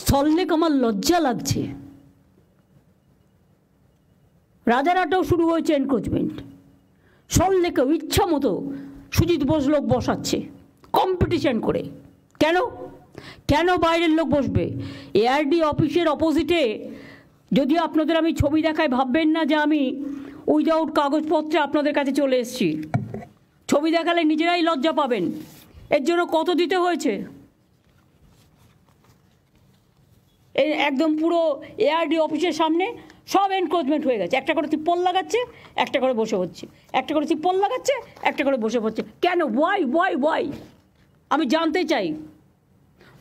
সল্টলেক আমার লজ্জা লাগছে। রাজারহাটেও শুরু হয়েছে এনক্রোচমেন্ট, সল্টলেকেও ইচ্ছা মতো সুজিত বোস লোক বসাচ্ছে কম্পিটিশন করে। কেন কেন বাইরের লোক বসবে? এআরডি অফিসের অপোজিটে, যদিও আপনাদের আমি ছবি দেখায় ভাববেন না যে আমি উইদাউট কাগজপত্রে আপনাদের কাছে চলে এসেছি। ছবি দেখালে নিজেরাই লজ্জা পাবেন। এর জন্য কত দিতে হয়েছে? এই একদম পুরো এআরডি অফিসের সামনে সব এনক্রোচমেন্ট হয়ে গেছে। একটা করে তিপ্পল লাগাচ্ছে, একটা করে বসে হচ্ছে, একটা করে তিপ্পল লাগাচ্ছে, একটা করে বসে হচ্ছে। কেন? ওয়াই? আমি জানতে চাই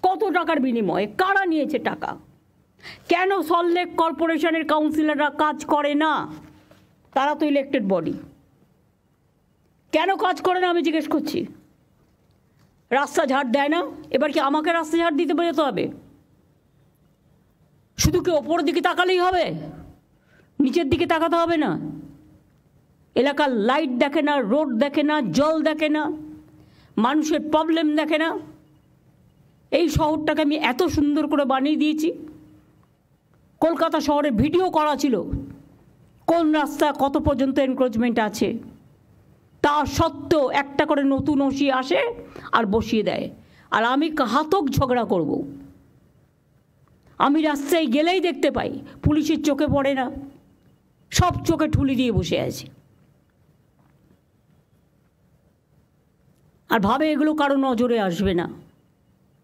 কত টাকার বিনিময়ে কারা নিয়েছে টাকা? কেন সল্টলেক কর্পোরেশনের কাউন্সিলররা কাজ করে না? তারা তো ইলেক্টেড বডি, কেন কাজ করে না আমি জিজ্ঞেস করছি। রাস্তা ঝাড় দেয় না, এবার কি আমাকে রাস্তা ঝাড় দিতে যেতে হবে? শুধু কি ওপরের দিকে তাকালেই হবে? নিচের দিকে তাকাতে হবে না? এলাকার লাইট দেখে না, রোড দেখে না, জল দেখে না, মানুষের প্রবলেম দেখে না? এই শহরটাকে আমি এত সুন্দর করে বানিয়ে দিয়েছি। কলকাতা শহরে ভিডিও করা ছিল কোন রাস্তা কত পর্যন্ত এনক্রোচমেন্ট আছে। তা সত্ত্বেও একটা করে নতুন ওসি আসে আর বসিয়ে দেয়, আর আমি ঘাতক ঝগড়া করব। আমি রাস্তায় গেলেই দেখতে পাই পুলিশের চোখে পড়ে না, সব চোখে ঠুলি দিয়ে বসে আছে, আর ভাবে এগুলো কারো নজরে আসবে না।